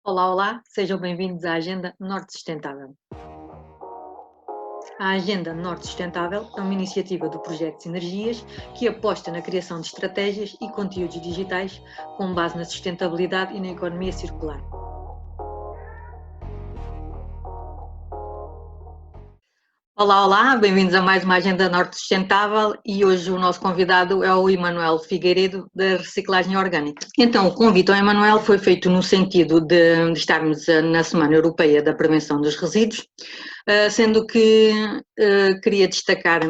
Olá, olá, sejam bem-vindos à Agenda Norte Sustentável. A Agenda Norte Sustentável é uma iniciativa do Projeto Sinergias que aposta na criação de estratégias e conteúdos digitais com base na sustentabilidade e na economia circular. Olá, olá, bem-vindos a mais uma Agenda Norte Sustentável e hoje o nosso convidado é o Emanuel Figueiredo, da Reciclagem Orgânica. Então, o convite ao Emanuel foi feito no sentido de estarmos na Semana Europeia da Prevenção dos Resíduos, sendo que queria destacar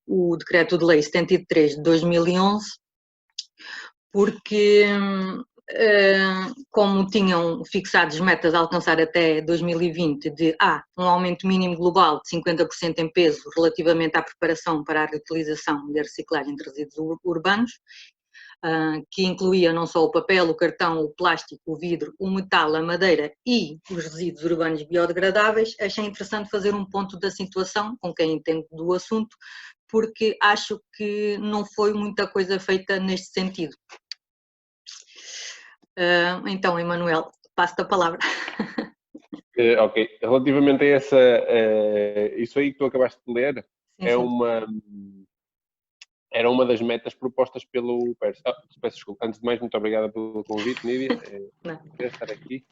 o Decreto de Lei 73 de 2011, porque como tinham fixados metas a alcançar até 2020 de um aumento mínimo global de 50% em peso relativamente à preparação para a reutilização e a reciclagem de resíduos urbanos, que incluía não só o papel, o cartão, o plástico, o vidro, o metal, a madeira e os resíduos urbanos biodegradáveis, achei interessante fazer um ponto da situação com quem entende do assunto, porque acho que não foi muita coisa feita neste sentido. Então, Emanuel, passo-te a palavra. Ok, relativamente a isso aí que tu acabaste de ler, era uma das metas propostas pelo PERS. Peço desculpa, antes de mais, muito obrigada pelo convite, Nídia. Quero estar aqui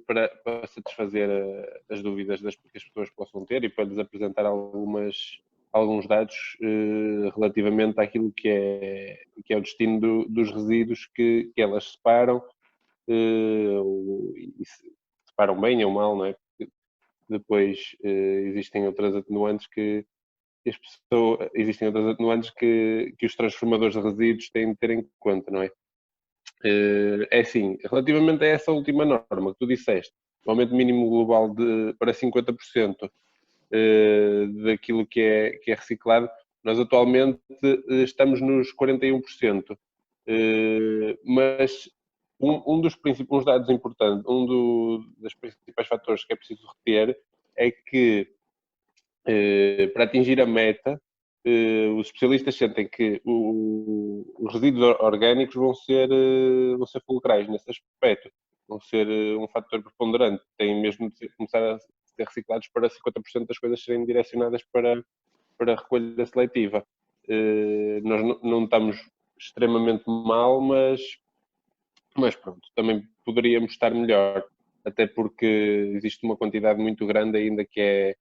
para satisfazer as dúvidas que as pessoas possam ter e para lhes apresentar alguns dados relativamente àquilo que é o destino dos resíduos que elas separam, e separam bem ou mal, não é? Porque depois existem outras atenuantes que os transformadores de resíduos têm de ter em conta, não é? É assim, relativamente a essa última norma que tu disseste, o aumento mínimo global para 50% daquilo que é reciclado, nós atualmente estamos nos 41%, mas uns dados importantes, dos principais fatores que é preciso reter é que para atingir a meta, os especialistas sentem que os resíduos orgânicos vão ser fulcrais nesse aspecto, vão ser um fator preponderante. Têm mesmo de começar a ser reciclados para 50% das coisas serem direcionadas para a recolha seletiva. Nós não estamos extremamente mal, mas pronto, também poderíamos estar melhor, até porque existe uma quantidade muito grande ainda que é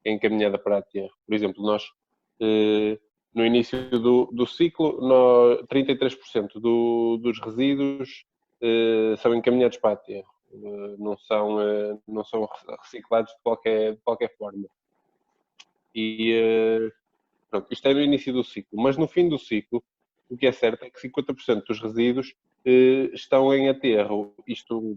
encaminhada para a terra. Por exemplo, nós, no início do ciclo, 33% dos resíduos são encaminhados para a terra. Não são reciclados de qualquer forma. E pronto, isto é no início do ciclo. Mas no fim do ciclo, o que é certo é que 50% dos resíduos estão em aterro. Isto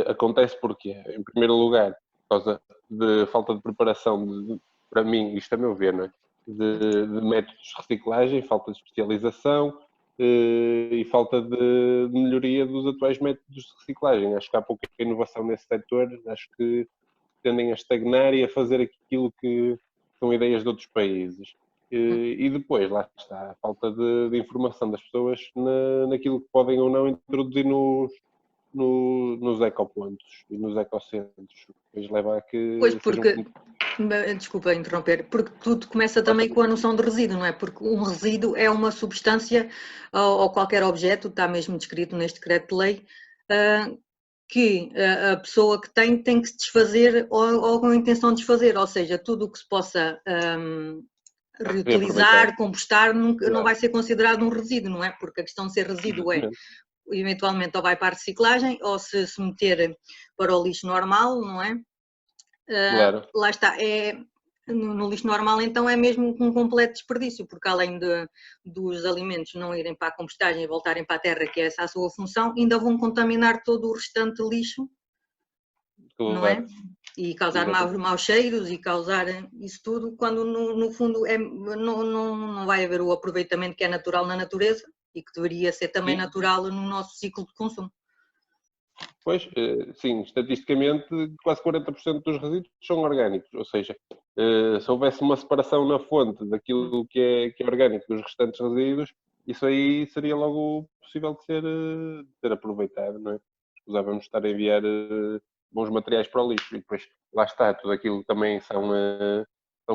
acontece porque, em primeiro lugar, por causa de falta de preparação, para mim, isto a meu ver, não é? de métodos de reciclagem, falta de especialização e falta de melhoria dos atuais métodos de reciclagem. Acho que há pouca inovação nesse setor, acho que tendem a estagnar e a fazer aquilo que são ideias de outros países. E depois, lá está, a falta de informação das pessoas naquilo que podem ou não introduzir nos ecopontos e nos ecocentros. Depois leva a que Pois, porque, desculpa interromper, porque tudo começa também com a noção de resíduo, não é? Porque um resíduo é uma substância ou qualquer objeto, está mesmo descrito neste decreto de lei, que a pessoa que tem que se desfazer ou com a intenção de desfazer, ou seja, tudo o que se possa reutilizar, compostar, não vai ser considerado um resíduo, não é? Porque a questão de ser resíduo é, eventualmente, ou vai para a reciclagem, ou se meter para o lixo normal, não é? Claro. Lá está, no lixo normal então é mesmo um completo desperdício, porque além dos alimentos não irem para a compostagem e voltarem para a terra, que é essa a sua função, ainda vão contaminar todo o restante lixo, claro. Não é? E causar maus cheiros e causar isso tudo, quando no fundo não vai haver o aproveitamento que é natural na natureza e que deveria ser também natural no nosso ciclo de consumo. Pois, sim, estatisticamente quase 40% dos resíduos são orgânicos, ou seja, se houvesse uma separação na fonte daquilo que é orgânico dos restantes resíduos, isso aí seria logo possível de ser aproveitado, não é? escusávamos estar a enviar bons materiais para o lixo. E depois, lá está, tudo aquilo também são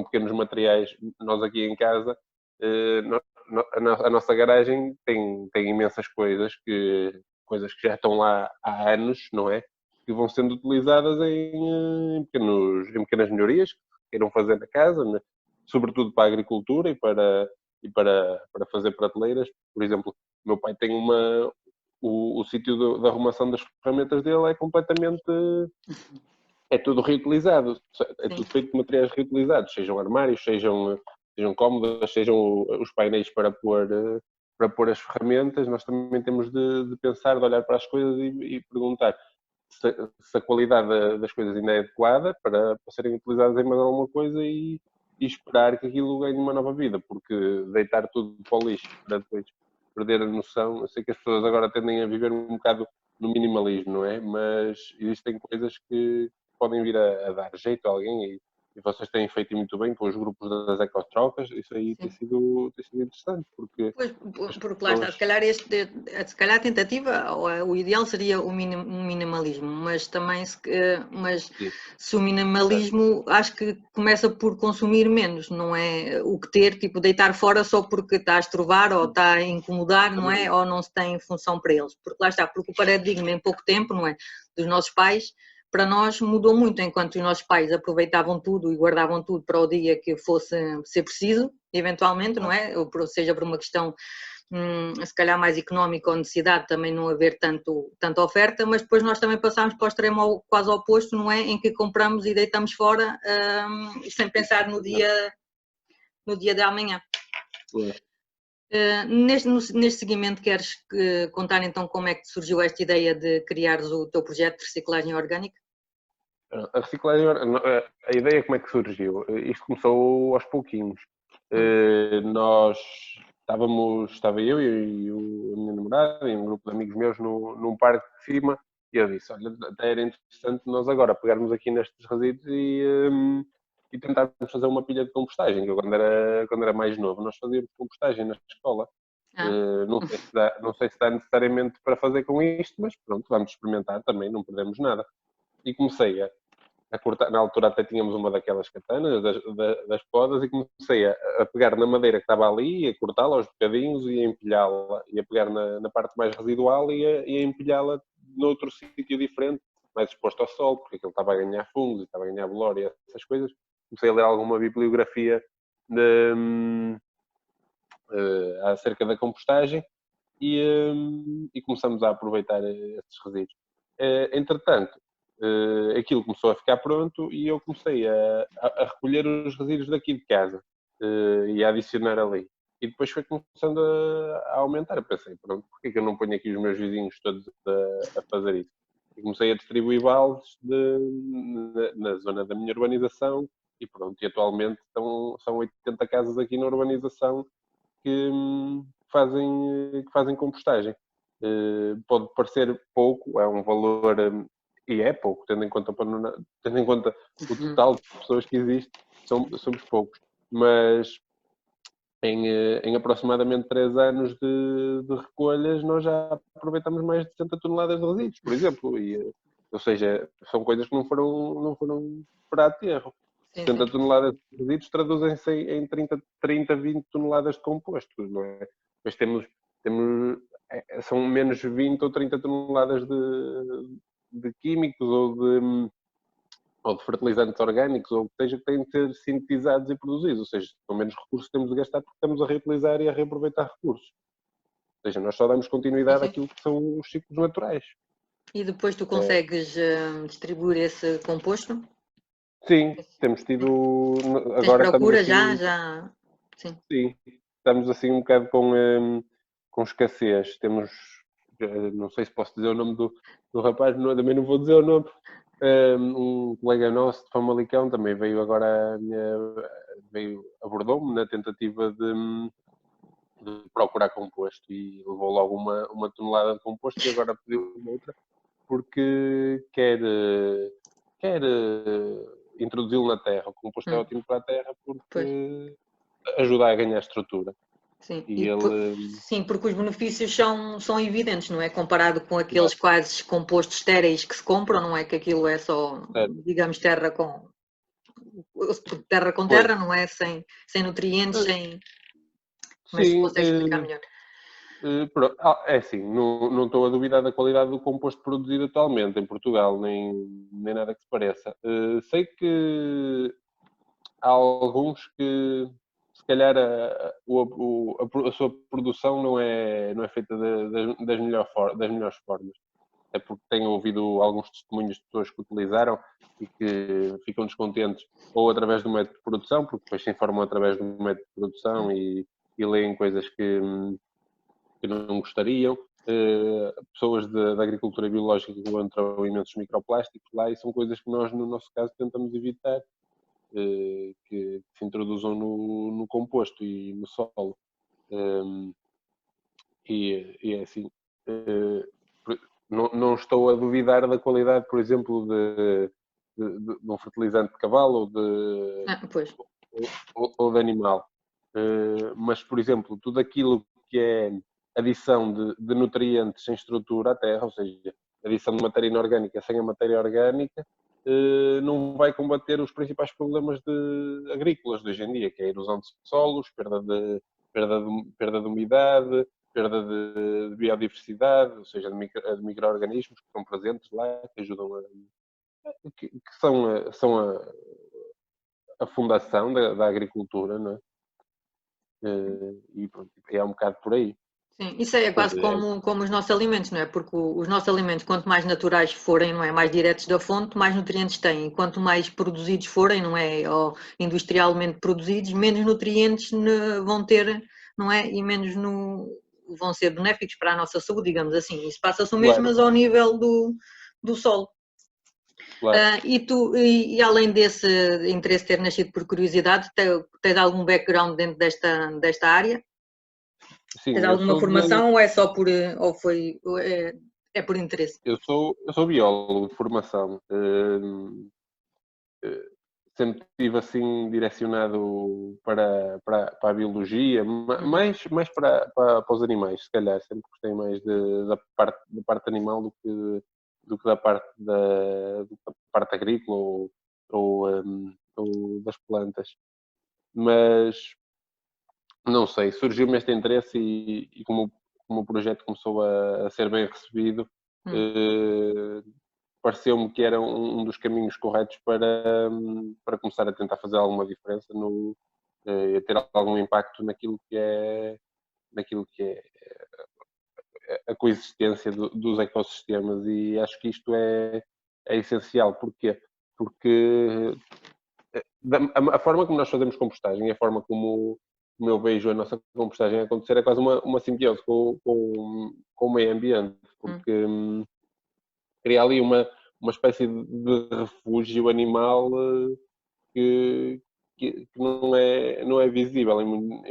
pequenos materiais. Nós aqui em casa, a nossa garagem tem imensas coisas que já estão lá há anos, não é? Que vão sendo utilizadas em pequenas melhorias que queiram fazer na casa, né? Sobretudo para a agricultura para fazer prateleiras. Por exemplo, o meu pai tem o sítio da arrumação das ferramentas dele é completamente... É tudo reutilizado. É tudo feito de materiais reutilizados. Sejam armários, sejam cómodas, sejam os painéis para pôr as ferramentas. Nós também temos de pensar, de olhar para as coisas e perguntar se a qualidade das coisas ainda é adequada para serem utilizadas em mais alguma coisa e esperar que aquilo ganhe uma nova vida, porque deitar tudo para o lixo para depois perder a noção. Eu sei que as pessoas agora tendem a viver um bocado no minimalismo, não é? Mas existem coisas que podem vir a dar jeito a alguém e vocês têm feito muito bem com os grupos das ecotrocas. Isso aí tem sido interessante, porque... Pois, porque lá está, se calhar a tentativa, o ideal seria o minimalismo, mas também se o minimalismo acho que começa por consumir menos, não é o que ter, tipo deitar fora só porque está a estrovar ou está a incomodar, não é? Ou não se tem função para eles, porque lá está, porque o paradigma em pouco tempo, não é? Dos nossos pais, para nós mudou muito, enquanto os nossos pais aproveitavam tudo e guardavam tudo para o dia que fosse ser preciso, eventualmente, não é? Ou seja, por uma questão se calhar mais económica ou necessidade, também não haver tanta oferta, mas depois nós também passámos para o extremo quase oposto, não é? Em que compramos e deitamos fora sem pensar no dia de amanhã. Neste seguimento, queres contar então como é que surgiu esta ideia de criares o teu projeto de reciclagem orgânica? A reciclagem, a ideia como é que surgiu? Isto começou aos pouquinhos. Estava eu e a minha namorada e um grupo de amigos meus num parque de cima e eu disse, olha, até era interessante nós agora pegarmos aqui nestes resíduos e tentarmos fazer uma pilha de compostagem. Eu, quando era mais novo, nós fazíamos compostagem na escola. Não sei se dá necessariamente para fazer com isto, mas pronto, vamos experimentar também, não perdemos nada. E comecei a cortar, na altura até tínhamos uma daquelas katanas, das podas, e comecei a pegar na madeira que estava ali, a cortá-la aos bocadinhos e a empilhá-la, e a pegar na parte mais residual e a empilhá-la noutro sítio diferente, mais exposto ao sol, porque aquilo estava a ganhar fungos, estava a ganhar bolor e essas coisas. Comecei a ler alguma bibliografia acerca da compostagem e começamos a aproveitar esses resíduos. Entretanto, aquilo começou a ficar pronto e eu comecei a recolher os resíduos daqui de casa e a adicionar ali. E depois foi começando a aumentar. Eu pensei, pronto, porquê que eu não ponho aqui os meus vizinhos todos a fazer isso? E comecei a distribuir baldes na zona da minha urbanização e pronto, e atualmente são 80 casas aqui na urbanização que fazem compostagem. Pode parecer pouco, é um valor, e é pouco, tendo em conta o total de pessoas que existe, somos poucos. Mas em aproximadamente 3 anos de recolhas, nós já aproveitamos mais de 60 toneladas de resíduos, por exemplo. Ou seja, são coisas que não foram para aterro. 60 toneladas de resíduos traduzem-se em 20 toneladas de composto, não é? Mas são menos 20 ou 30 toneladas de químicos ou de fertilizantes orgânicos, ou o que seja, que têm de ser sintetizados e produzidos. Ou seja, são menos recursos que temos de gastar porque estamos a reutilizar e a reaproveitar recursos. Ou seja, nós só damos continuidade àquilo que são os ciclos naturais. E depois tu consegues distribuir esse composto? Sim, temos tido... Agora procura já? Sim. Sim, estamos assim um bocado com escassez. Temos, não sei se posso dizer o nome do rapaz, também não vou dizer o nome. Um colega nosso de Famalicão também veio agora, abordou-me na tentativa de procurar composto e levou logo uma tonelada de composto e agora pediu uma outra porque quer introduzi-lo na terra. O composto é ótimo para a terra porque ajuda a ganhar estrutura. Sim. E ele... Sim, porque os benefícios são evidentes, não é? Comparado com aqueles quase compostos estéreis que se compram, não é? Que aquilo é só, digamos, terra com terra, não é? Sem nutrientes, sem... Mas se Sim, consegue explicar melhor. é assim, não estou a duvidar da qualidade do composto produzido atualmente em Portugal, nem nada que se pareça. Sei que há alguns que, se calhar, a sua produção não é feita das melhores formas. É porque tenho ouvido alguns testemunhos de pessoas que utilizaram e que ficam descontentes, ou através do método de produção, porque depois se informam através do método de produção e leem coisas que não gostariam. Pessoas da agricultura biológica que encontram imensos microplásticos lá, e são coisas que nós, no nosso caso, tentamos evitar que se introduzam no composto e no solo. E é assim, não estou a duvidar da qualidade, por exemplo, de um fertilizante de cavalo ou de animal. Mas, por exemplo, tudo aquilo que é adição de nutrientes sem estrutura à terra, ou seja, adição de matéria inorgânica sem a matéria orgânica, não vai combater os principais problemas agrícolas de hoje em dia, que é a erosão de solos, perda de umidade, perda de biodiversidade, ou seja, de micro-organismos que estão presentes lá, que ajudam que são a fundação da agricultura, não é? E pronto, é um bocado por aí. Sim, isso é quase como os nossos alimentos, não é? Porque os nossos alimentos, quanto mais naturais forem, não é? Mais diretos da fonte, mais nutrientes têm. E quanto mais produzidos forem, não é? Ou industrialmente produzidos, menos nutrientes vão ter, não é? E menos vão ser benéficos para a nossa saúde, digamos assim. Isso passa-se o mesmo, mas ao nível do solo. Claro. E além desse interesse ter nascido por curiosidade, tens algum background dentro desta área? Sim, tens alguma formação ou é só por por interesse? Eu sou biólogo de formação. Sempre estive assim direcionado para a biologia, mais para os animais, se calhar. Sempre gostei mais da parte animal do que da parte agrícola ou das plantas. Mas não sei, surgiu-me este interesse e como o projeto começou a ser bem recebido, pareceu-me que era um dos caminhos corretos para começar a tentar fazer alguma diferença a ter algum impacto naquilo que é a coexistência dos ecossistemas, e acho que isto é essencial. Porquê? Porque a forma como nós fazemos compostagem, a forma como eu vejo a nossa compostagem acontecer, é quase uma simbiose com o meio ambiente, porque cria ali uma espécie de refúgio animal que não é visível em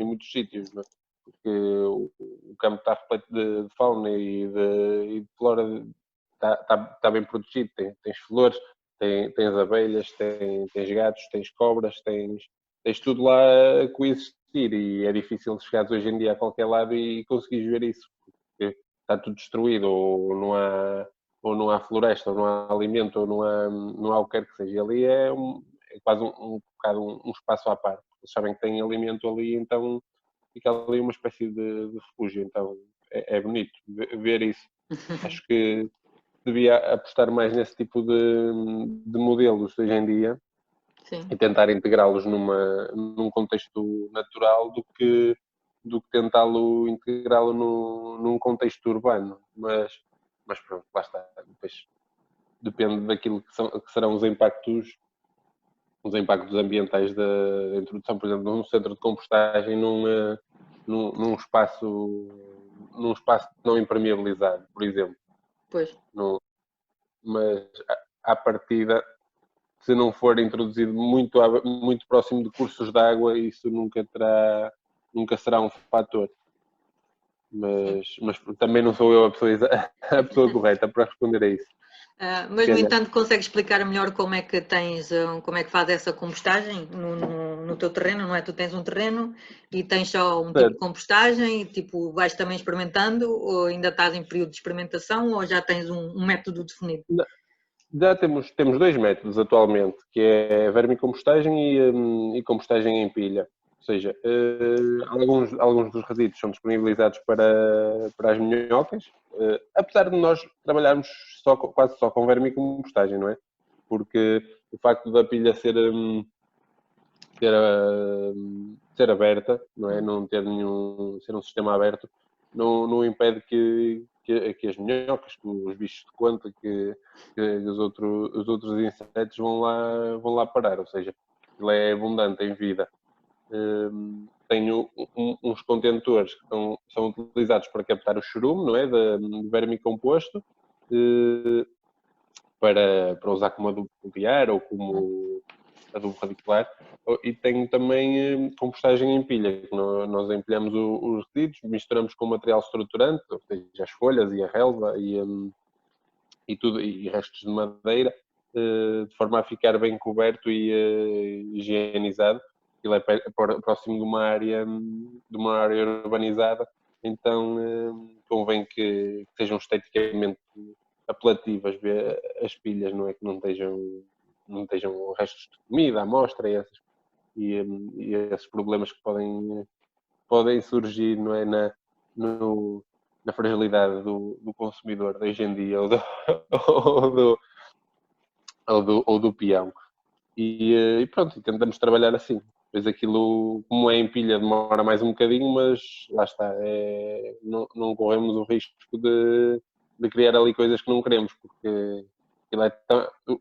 muitos sítios, não é? Porque o campo está repleto de fauna e de flora, está bem protegido, tens flores, tens abelhas, tens gatos, tens cobras, tens tudo lá a coexistir, e é difícil chegares hoje em dia a qualquer lado e conseguires ver isso, porque está tudo destruído, ou não há floresta, ou não há alimento, ou não há o que quer que seja. Ali é quase um bocado um espaço à parte. Eles sabem que têm alimento ali, então fica ali uma espécie de refúgio. Então é bonito ver isso. Acho que devia apostar mais nesse tipo de modelos hoje em dia. Sim. E tentar integrá-los num contexto natural do que tentá-lo integrá-lo num contexto urbano. Mas pronto, lá está. Depois depende daquilo que serão os impactos ambientais da introdução, por exemplo, num centro de compostagem, num espaço não impermeabilizado, por exemplo. Pois. Mas à partida, se não for introduzido muito próximo de cursos de água, isso nunca será um fator. Mas também não sou eu a pessoa correta para responder a isso. Mas, no entanto, consegues explicar melhor como é que como é que faz essa compostagem no teu terreno, não é? Tu tens um terreno e tens só um tipo de compostagem e tipo, vais também experimentando, ou ainda estás em período de experimentação, ou já tens um método definido? Já temos dois métodos atualmente, que é vermicompostagem e compostagem em pilha. Ou seja, alguns dos resíduos são disponibilizados para as minhocas, apesar de nós trabalharmos quase só com vermicompostagem, não é? Porque o facto da pilha ser aberta, não é? Não ter ser um sistema aberto, não impede que as minhocas, que os bichos de conta, que os outros insetos vão lá parar, ou seja, ele é abundante em vida. Tenho uns contentores que são utilizados para captar o chorume, não é? De vermicomposto, para usar como adubo foliar ou como adubo radicular. E tenho também compostagem em pilha, que nós empilhamos os resíduos, misturamos com material estruturante, ou seja, as folhas e a relva e tudo, e restos de madeira, de forma a ficar bem coberto e higienizado. Ele é próximo de uma área urbanizada, então convém que sejam esteticamente apelativas ver as pilhas, não é? Que não estejam restos de comida, amostra e esses problemas que podem surgir, não é? Na fragilidade do consumidor de hoje em dia ou do peão. E pronto, tentamos trabalhar assim. Depois aquilo, como é em pilha, demora mais um bocadinho, mas lá está. Não corremos o risco de criar ali coisas que não queremos, porque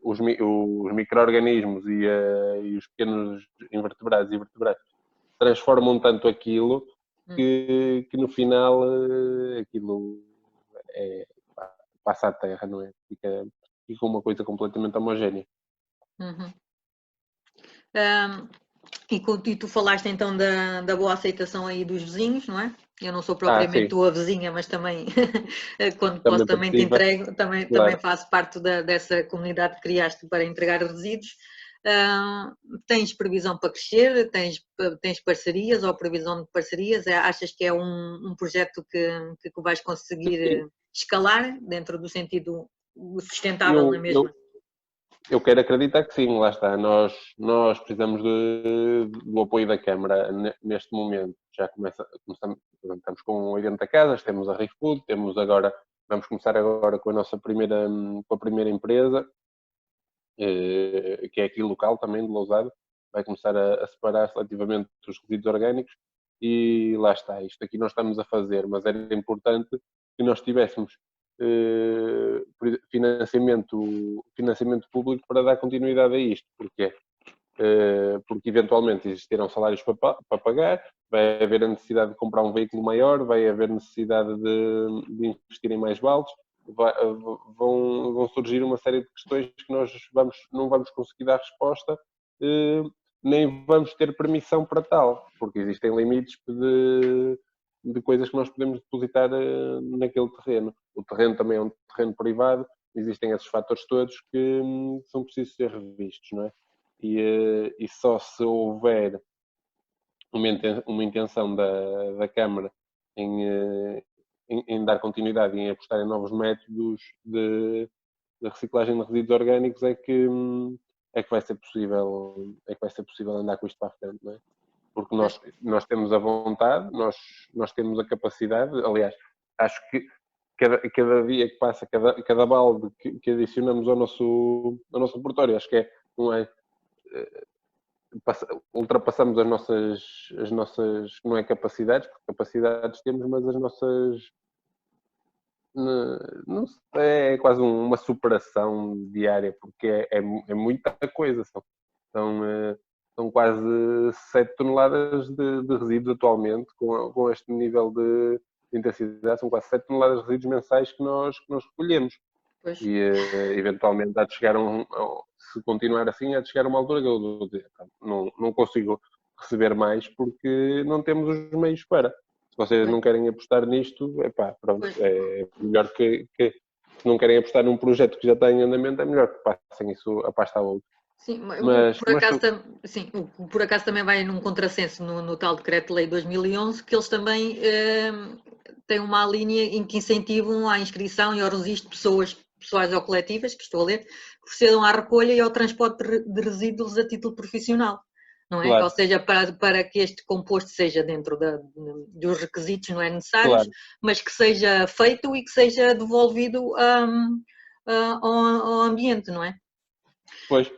os micro-organismos e os pequenos invertebrados e vertebrados transformam tanto aquilo que no final aquilo passa à terra, não é? Fica uma coisa completamente homogénea. Uhum. E tu falaste então da boa aceitação aí dos vizinhos, não é? Eu não sou propriamente tua vizinha, mas também, quando posso, também te entrego, também faço parte dessa comunidade que criaste para entregar resíduos. Tens previsão para crescer? Tens parcerias ou previsão de parcerias? Achas que é um projeto que vais conseguir escalar dentro do sentido sustentável na mesma? Eu quero acreditar que sim, lá está. Nós precisamos do apoio da Câmara neste momento. Estamos com 80 casas, temos a ReFood, vamos começar agora com a primeira empresa, que é aqui local também, de Lousada. Vai começar a separar seletivamente os resíduos orgânicos e lá está. Isto aqui nós estamos a fazer, mas era importante que nós tivéssemos financiamento público para dar continuidade a isto. Porquê? Porque eventualmente existirão salários para pagar, vai haver a necessidade de comprar um veículo maior, vai haver necessidade de investir em mais baldes, vão surgir uma série de questões que nós não vamos conseguir dar resposta, nem vamos ter permissão para tal, porque existem limites de coisas que nós podemos depositar naquele terreno. O terreno também é um terreno privado, existem esses fatores todos que são precisos ser revistos, não é? E só se houver uma intenção da Câmara em dar continuidade e em apostar em novos métodos de reciclagem de resíduos orgânicos é que vai ser possível andar com isto para a frente, não é? Porque nós temos a vontade, nós temos a capacidade, aliás, acho que cada dia que passa, cada balde que adicionamos ao nosso repertório, acho que não é, ultrapassamos as nossas, não é capacidades, porque capacidades temos, mas as nossas, não sei, é quase uma superação diária, porque é muita coisa, são quase 7 toneladas de resíduos atualmente, com este nível de intensidade, são quase 7 toneladas de resíduos mensais que nós recolhemos. Pois. E eventualmente há de chegar se continuar assim, há de chegar a uma altura que eu vou dizer, não consigo receber mais porque não temos os meios para. Se vocês não querem apostar nisto, pronto, é melhor que se não querem apostar num projeto que já está em andamento, é melhor que passem isso a pasta a outro. Sim, Mas, por acaso, sim, por acaso também vai num contrassenso no tal Decreto-Lei 2011, que eles também têm uma linha em que incentivam a inscrição e ao registro de pessoais ou coletivas, que estou a ler, que procedam à recolha e ao transporte de resíduos a título profissional. Não é? claro. Ou seja, para que este composto seja dentro dos requisitos não é necessários, Claro. mas que seja feito e que seja devolvido ao ambiente, não é? Pois,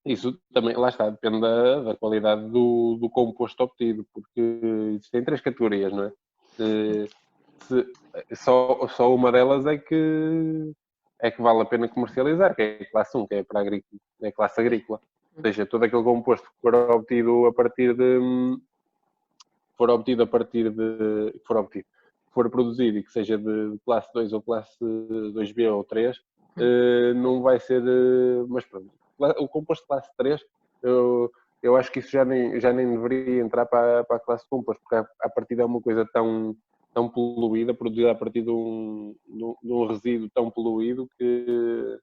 isso também, lá está, depende da qualidade do composto obtido, porque existem 3 categorias, não é? Só uma delas é que vale a pena comercializar, que é a classe 1, que é para é a classe agrícola. Ou seja, todo aquele composto que for obtido a partir de for produzido e que seja de classe 2 ou classe 2B ou 3, não vai ser. Mas pronto, o composto classe 3, eu acho que isso já nem deveria entrar para a classe de composto, porque a partir é uma coisa tão poluída, produzida a partir de um resíduo tão poluído que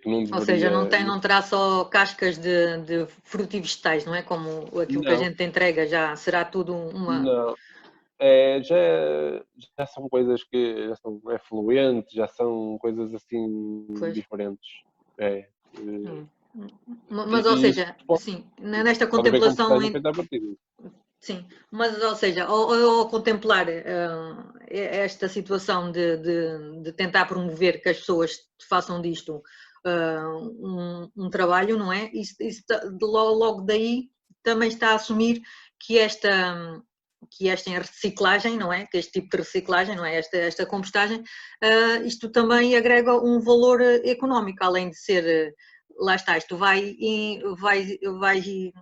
não deveria. Ou seja, não terá só cascas de frutos e vegetais, não é? Como aquilo que a Não, gente entrega já será tudo uma. não. Já são coisas que já são efluentes, já são coisas assim Pois. diferentes. É, Mas, ou isso seja, sim, nesta pode haver contemplação. compostagem feita a partir disso. Sim, mas, ou seja, ao contemplar esta situação de tentar promover que as pessoas façam disto um trabalho, não é? Isso logo daí também está a assumir que esta reciclagem, não é? Que este tipo de reciclagem, não é? Esta compostagem, isto também agrega um valor económico, além de ser lá está, isto vai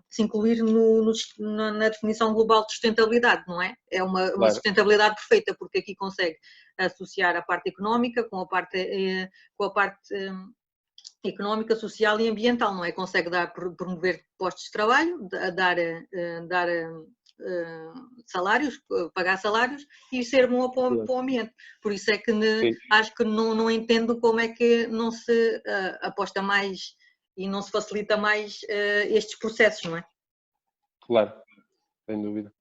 se incluir na definição global de sustentabilidade, não é? É uma Claro, sustentabilidade perfeita, porque aqui consegue associar a parte económica com a parte económica, social e ambiental, não é? Consegue promover postos de trabalho, dar salários, pagar salários e ser bom para o ambiente. Por isso é que acho que não entendo como é que não se aposta mais e não se facilita mais estes processos, não é? claro, sem dúvida.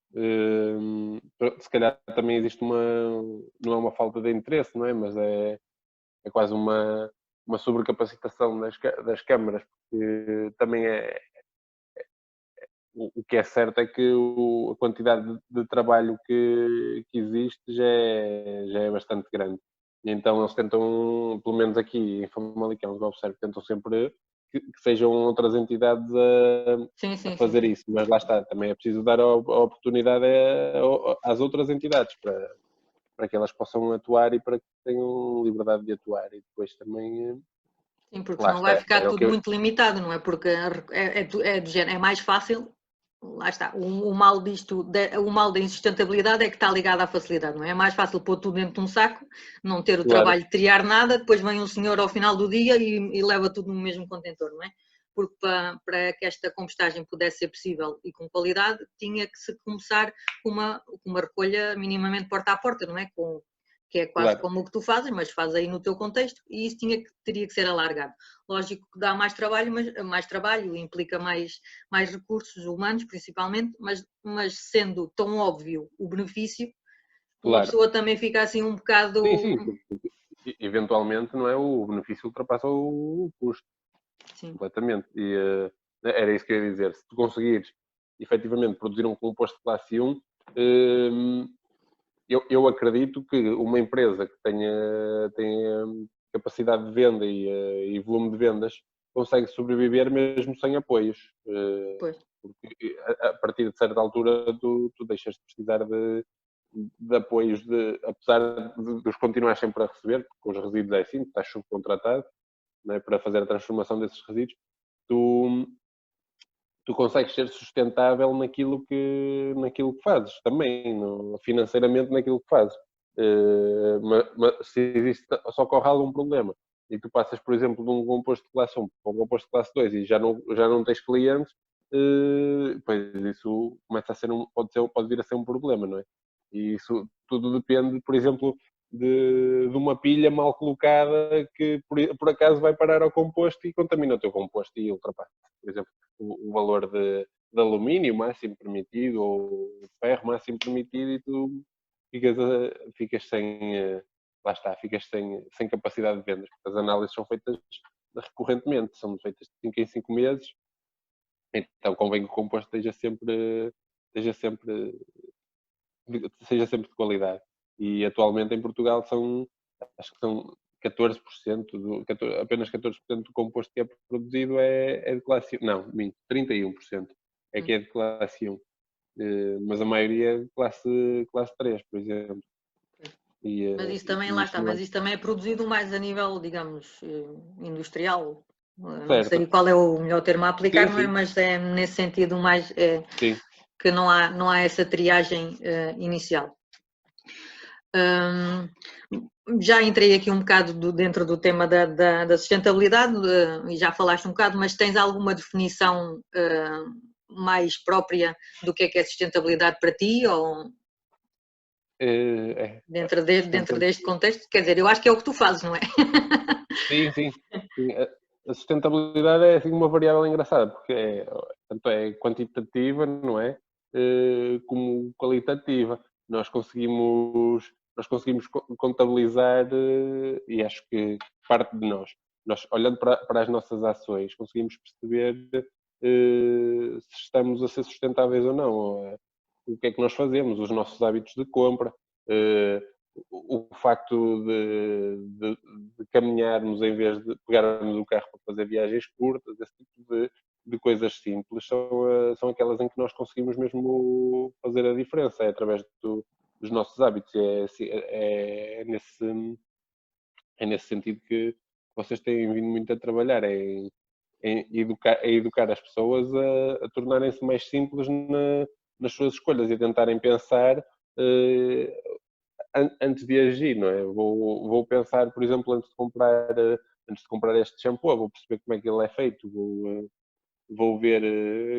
Se calhar também existe não é uma falta de interesse, não é? Mas é quase uma sobrecapacitação das câmaras, porque também o que é certo é que a quantidade de trabalho que existe já é bastante grande. E então eles tentam, pelo menos aqui em Famalicão, eu observo, tentam sempre que sejam outras entidades a fazer isso. Mas lá está, também é preciso dar a oportunidade às outras entidades para que elas possam atuar e para que tenham liberdade de atuar. E depois também. Sim, porque senão vai ficar tudo muito limitado, não é? Porque do género, é mais fácil. Lá está, o mal o mal da insustentabilidade é que está ligado à facilidade, não é? É mais fácil pôr tudo dentro de um saco, não ter o trabalho de triar nada, depois vem um senhor ao final do dia e leva tudo no mesmo contentor, não é? Porque para que esta compostagem pudesse ser possível e com qualidade, tinha que se começar com uma recolha minimamente porta a porta, não é? Que é quase como o que tu fazes, mas fazes aí no teu contexto, e isso teria que ser alargado. Lógico que dá mais trabalho, mas mais trabalho implica mais recursos humanos, principalmente, mas sendo tão óbvio o benefício, uma pessoa também fica assim um bocado. Sim, porque eventualmente não é, o benefício ultrapassa o custo. Sim. Completamente. E era isso que eu ia dizer. Se tu conseguires efetivamente produzir um composto de classe 1, eu acredito que uma empresa que tenha capacidade de venda e volume de vendas consegue sobreviver mesmo sem apoios. Porque a partir de certa altura tu deixas de precisar de apoios, apesar de os continuar sempre a receber, porque os resíduos é assim, estás subcontratado, né, para fazer a transformação desses resíduos, tu consegues ser sustentável naquilo que fazes também, financeiramente naquilo que fazes. Mas se existe, só corre algum problema e tu passas, por exemplo, de um composto de classe 1 para um composto de classe 2 e já não tens clientes, pois isso começa a ser pode vir a ser um problema, não é? E isso tudo depende, por exemplo, de uma pilha mal colocada que por acaso vai parar ao composto e contamina o teu composto e ultrapassa, por exemplo, o valor de alumínio máximo permitido ou ferro máximo permitido e tu ficas sem, lá está, ficas sem capacidade de vendas, porque as análises são feitas recorrentemente, são feitas de 5 em 5 meses, então convém que o composto seja sempre de qualidade. E atualmente em Portugal acho que são 14%, apenas 14% do composto que é produzido é de classe 1. Não, minto, 31% é que é de classe 1. Mas a maioria é de classe 3, por exemplo. Mas isso também, lá está, mas isso também é produzido mais a nível, digamos, industrial. Não sei qual é o melhor termo a aplicar, sim, sim. Mas é nesse sentido mais que não há essa triagem inicial. Já entrei aqui um bocado dentro do tema da sustentabilidade e já falaste um bocado, mas tens alguma definição mais própria do que é sustentabilidade para ti? Ou dentro deste contexto? Quer dizer, eu acho que é o que tu fazes, não é? Sim, sim. A sustentabilidade é assim uma variável engraçada, porque tanto é quantitativa, não é? Como qualitativa. Nós conseguimos contabilizar, e acho que parte de nós olhando para as nossas ações, conseguimos perceber se estamos a ser sustentáveis ou não. O que é que nós fazemos, os nossos hábitos de compra, o facto de caminharmos em vez de pegarmos o carro para fazer viagens curtas, esse tipo de coisas simples são aquelas em que nós conseguimos mesmo fazer a diferença, é através dos nossos hábitos. É nesse sentido que vocês têm vindo muito a trabalhar, em educar as pessoas a tornarem-se mais simples nas suas escolhas e a tentarem pensar antes de agir, não é? Vou pensar, por exemplo, antes de comprar este shampoo, vou perceber como é que ele é feito, vou ver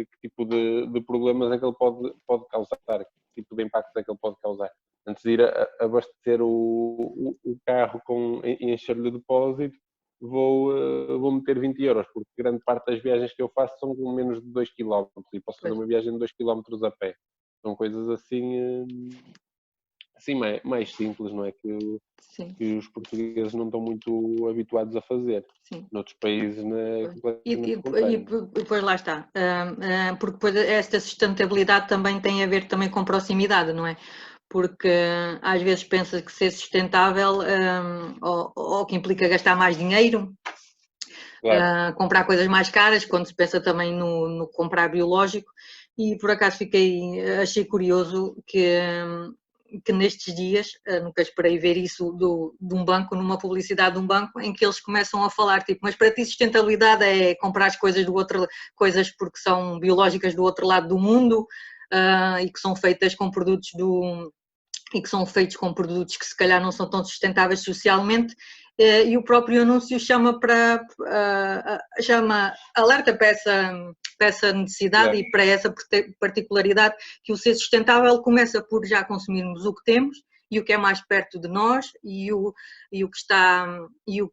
que tipo de problemas é que ele pode causar, que tipo de impacto é que ele pode causar. Antes de ir abastecer o carro e encher-lhe o depósito, vou meter 20 euros, porque grande parte das viagens que eu faço são com menos de 2 km e posso fazer uma viagem de 2 km a pé. São coisas assim mais simples, não é? Que os portugueses não estão muito habituados a fazer. Sim. Noutros países, né, e depois lá está. Porque depois esta sustentabilidade também tem a ver também com proximidade, não é? Porque às vezes pensa que ser sustentável ou que implica gastar mais dinheiro, claro. Comprar coisas mais caras, quando se pensa também no comprar biológico. E por acaso achei curioso que nestes dias, nunca esperei ver isso de um banco, numa publicidade de um banco, em que eles começam a falar, tipo, mas para ti sustentabilidade é comprar as coisas coisas porque são biológicas do outro lado do mundo e que são feitas com produtos que se calhar não são tão sustentáveis socialmente, e o próprio anúncio alerta para essa necessidade, claro. E para essa particularidade, que o ser sustentável começa por já consumirmos o que temos e o que é mais perto de nós e o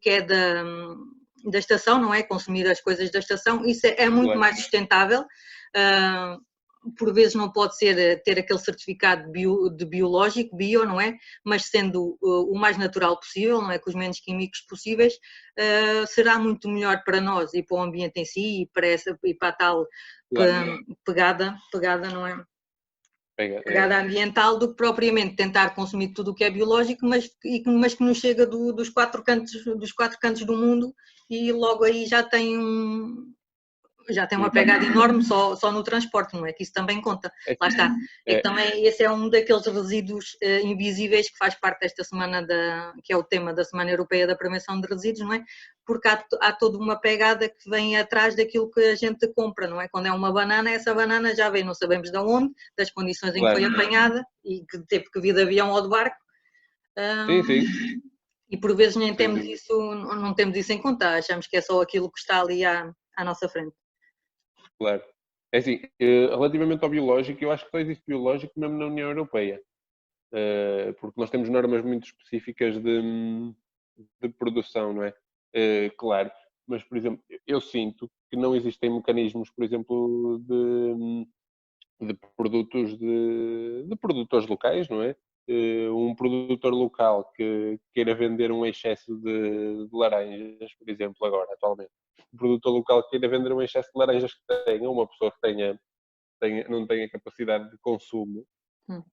que é da estação, não é? Consumir as coisas da estação, isso é muito claro. Mais sustentável. Por vezes não pode ter aquele certificado de biológico, bio, não é? Mas sendo o mais natural possível, não é? Com os menos químicos possíveis, será muito melhor para nós e para o ambiente em si e para a tal pegada, não é? Pegada ambiental, do que propriamente tentar consumir tudo o que é biológico, mas que nos chega dos quatro cantos do mundo e logo aí já tem uma pegada enorme só no transporte, não é? Que isso também conta, lá está. E também esse é um daqueles resíduos invisíveis que faz parte desta semana, que é o tema da Semana Europeia da Prevenção de Resíduos, não é? Porque há toda uma pegada que vem atrás daquilo que a gente compra, não é? Quando é uma banana, essa banana já vem, não sabemos de onde, das condições em que foi apanhada e que teve que vir de avião ou de barco. Sim. E por vezes nem temos isso, não temos isso em conta, achamos que é só aquilo que está ali à nossa frente. Claro. É assim, relativamente ao biológico, eu acho que só existe biológico mesmo na União Europeia. porque nós temos normas muito específicas de produção, não é? Claro, mas, por exemplo, eu sinto que não existem mecanismos, por exemplo, de produtos de produtores locais, não é? Um produtor local que queira vender um excesso de laranjas, por exemplo, agora, atualmente. Um produtor local que queira vender um excesso de laranjas que tenha, uma pessoa que não tenha capacidade de consumo Hum.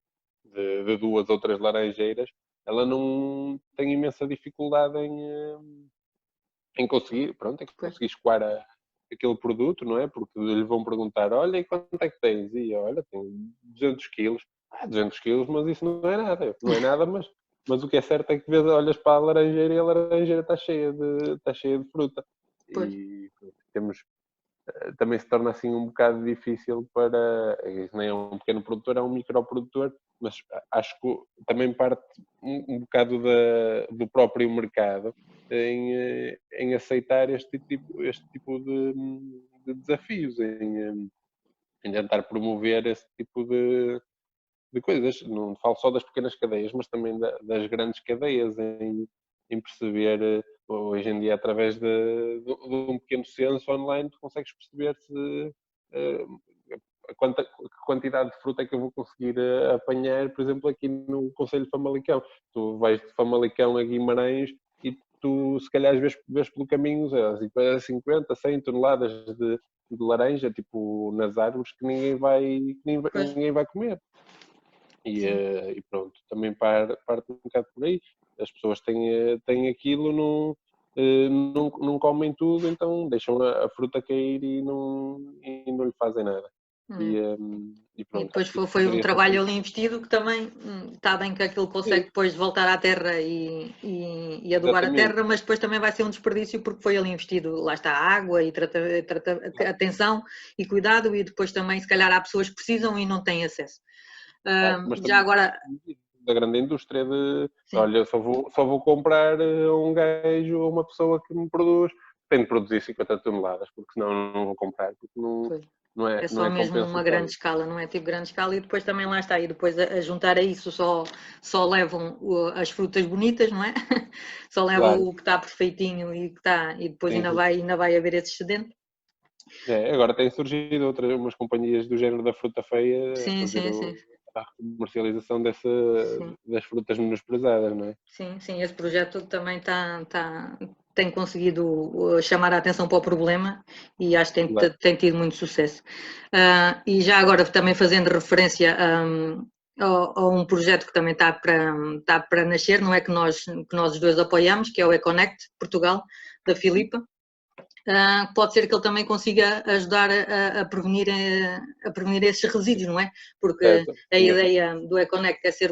de 2 ou 3 laranjeiras, ela não tem imensa dificuldade em conseguir, pronto, em Pois, conseguir escoar aquele produto, não é? Porque lhe vão perguntar, olha, e quanto é que tens? E olha, tenho 200 quilos. 200 quilos, mas isso não é nada. Não é nada, mas o que é certo é que vês, olhas para a laranjeira e a laranjeira está cheia de fruta. pois, E pronto, também se torna assim um bocado difícil para. Isso nem é um pequeno produtor, é um microprodutor, mas acho que também parte um bocado do próprio mercado em aceitar este tipo de desafios, em tentar promover esse tipo de coisas. Não falo só das pequenas cadeias, mas também das grandes cadeias, em perceber, hoje em dia, através de um pequeno censo online, tu consegues perceber se que quantidade de fruta é que eu vou conseguir apanhar, por exemplo, aqui no Conselho de Famalicão. Tu vais de Famalicão a Guimarães e tu, se calhar, vês pelo caminho 50, 100 toneladas de laranja, tipo, nas árvores, que pois, ninguém vai comer. sim. E pronto, também parte um bocado por aí. As pessoas têm aquilo, não comem tudo, então deixam a fruta cair e não lhe fazem nada. Hum. E E pronto, depois acho que isso foi um poderia ser trabalho feito. ali investido que também está bem que aquilo Sim, consegue depois voltar à terra e adubar a exatamente. terra, mas depois também vai ser um desperdício porque foi ali investido, lá está a água e atenção e cuidado e depois também se calhar há pessoas que precisam e não têm acesso. Mas Já também agora, da grande indústria sim, olha, só vou comprar a um gajo ou uma pessoa que me produz, tem de produzir 50 toneladas, porque senão não vou comprar, porque pois, é não só é mesmo uma grande compensatório. escala, não é tipo grande escala e depois também lá está, e depois a juntar a isso só levam as frutas bonitas, não é? Só leva Claro, o que está perfeitinho e que está, e depois sim, sim. ainda vai haver esse excedente. Agora têm surgido umas companhias do género da fruta feia a Sim, fazer sim, sim, a comercialização sim, das frutas menosprezadas, não é? sim, sim, esse projeto também tem conseguido chamar a atenção para o problema e acho que Claro. tem tido muito sucesso. E já agora também fazendo referência a um projeto que também está para nascer, não é que nós os dois apoiamos, que é o Econnect Portugal, da Filipa. Pode ser que ele também consiga ajudar a prevenir esses resíduos, não é? Porque Certo, a exato. ideia do Econnect é ser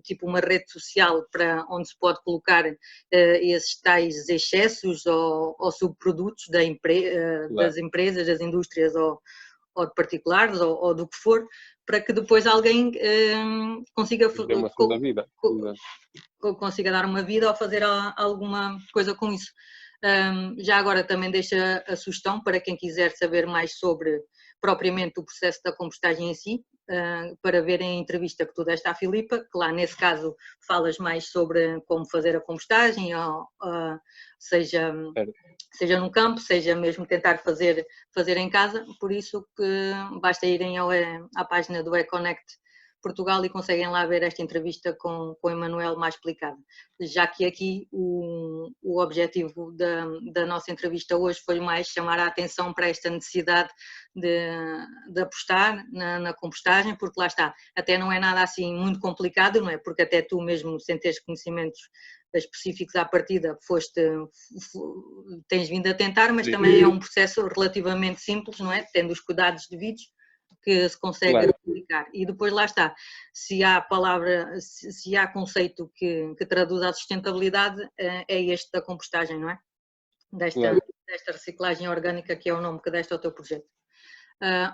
tipo uma rede social para onde se pode colocar esses tais excessos ou subprodutos Claro. das empresas, das indústrias ou de particulares ou do que for, para que depois alguém consiga, Lhes dê uma segunda vida. Exato. consiga dar uma vida ou fazer alguma coisa com isso. Já agora também deixa a sugestão para quem quiser saber mais sobre propriamente o processo da compostagem em si, para ver a entrevista que tu deste à Filipa, que lá nesse caso falas mais sobre como fazer a compostagem, seja, Certo. seja no campo, seja mesmo tentar fazer em casa, por isso que basta irem à página do Econnect Portugal e conseguem lá ver esta entrevista com o Emanuel mais explicada. Já que aqui o objetivo da nossa entrevista hoje foi mais chamar a atenção para esta necessidade de apostar na compostagem, porque lá está, até não é nada assim muito complicado, não é? Porque até tu mesmo, sem teres conhecimentos específicos à partida, tens vindo a tentar, mas Sim, também é um processo relativamente simples, não é? Tendo os cuidados devidos, que se consegue claro. replicar. E depois lá está, se há palavra, se há conceito que traduz a sustentabilidade, é este da compostagem, não é? Claro. Desta reciclagem orgânica que é o nome que deste ao teu projeto.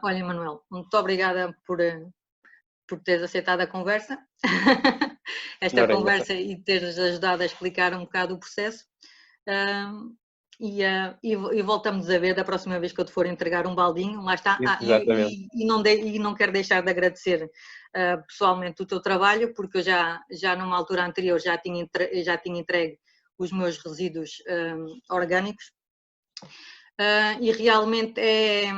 Olha, Manuel, muito obrigada por teres aceitado a conversa, esta Ora, é essa. conversa e teres ajudado a explicar um bocado o processo. e voltamos a ver da próxima vez que eu te for entregar um baldinho, lá está. Exatamente. E não quero deixar de agradecer pessoalmente o teu trabalho, porque eu já numa altura anterior já tinha entregue os meus resíduos orgânicos, e realmente é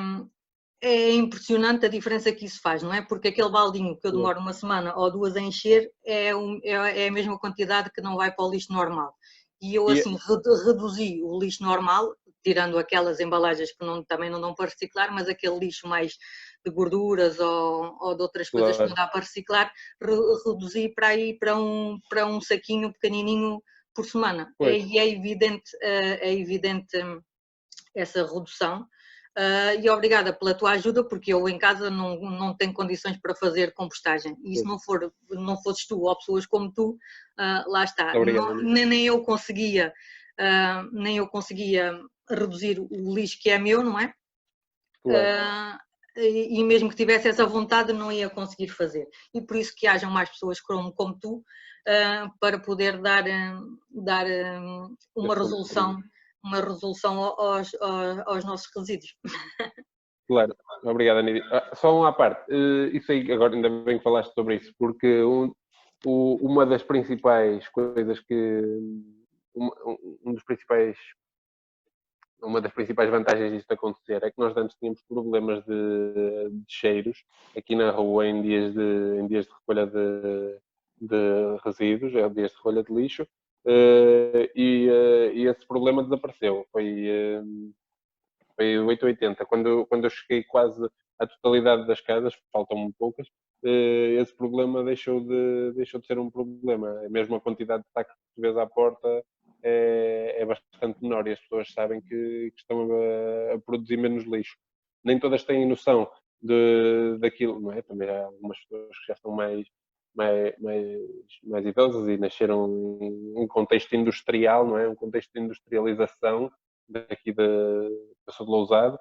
impressionante a diferença que isso faz, não é? Porque aquele baldinho que eu demoro uma semana ou duas a encher é a mesma quantidade que não vai para o lixo normal. E eu assim reduzi o lixo normal, tirando aquelas embalagens que também não dão para reciclar, mas aquele lixo mais de gorduras ou de outras coisas que não dá para reciclar, reduzi para aí para um saquinho pequenininho por semana. E é evidente essa redução. E obrigada pela tua ajuda, porque eu em casa não tenho condições para fazer compostagem. E se não fosses tu ou pessoas como tu, lá está. Nem eu conseguia reduzir o lixo que é meu, não é? Claro. E mesmo que tivesse essa vontade, não ia conseguir fazer. E por isso que hajam mais pessoas como tu, para poder dar uma resolução aos nossos resíduos. Claro, obrigado, Anídia. Só uma à parte, isso aí, agora ainda bem que falaste sobre isso, porque uma das principais coisas uma das principais vantagens disto acontecer é que nós antes tínhamos problemas de cheiros aqui na rua em dias de recolha de resíduos, dias de recolha de lixo, e esse problema desapareceu. Foi 880. Quando eu cheguei quase à totalidade das casas, faltam poucas, esse problema deixou de ser um problema. A mesma quantidade de sacos que vês à porta é bastante menor e as pessoas sabem que estão a produzir menos lixo. Nem todas têm noção daquilo, não é? Também há algumas pessoas que já estão mais idosas e nasceram em um contexto industrial, não é? Um contexto de industrialização daqui da Sul de Lousado.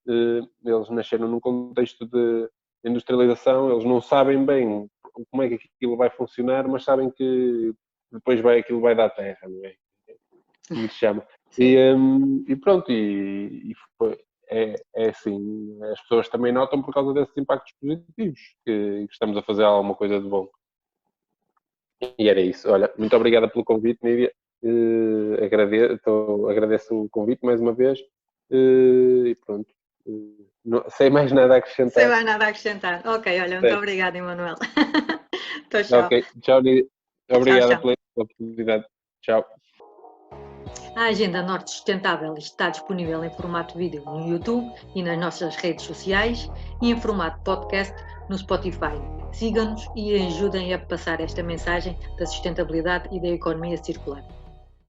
Eles nasceram num contexto de industrialização, eles não sabem bem como é que aquilo vai funcionar, mas sabem que depois aquilo vai dar terra, não é? Como se chama. E pronto, é assim, as pessoas também notam por causa desses impactos positivos que estamos a fazer alguma coisa de bom. E era isso. Olha, muito obrigada pelo convite, Nídia. Agradeço o convite mais uma vez. E pronto. Não sei mais nada a acrescentar. Sem mais nada a acrescentar. Ok, olha, muito obrigada, Emanuel. Então, tchau. Ok, tchau, Nídia. Obrigada pela oportunidade. Tchau. A Agenda Norte Sustentável está disponível em formato vídeo no YouTube e nas nossas redes sociais e em formato podcast no Spotify. Sigam-nos e ajudem a passar esta mensagem da sustentabilidade e da economia circular.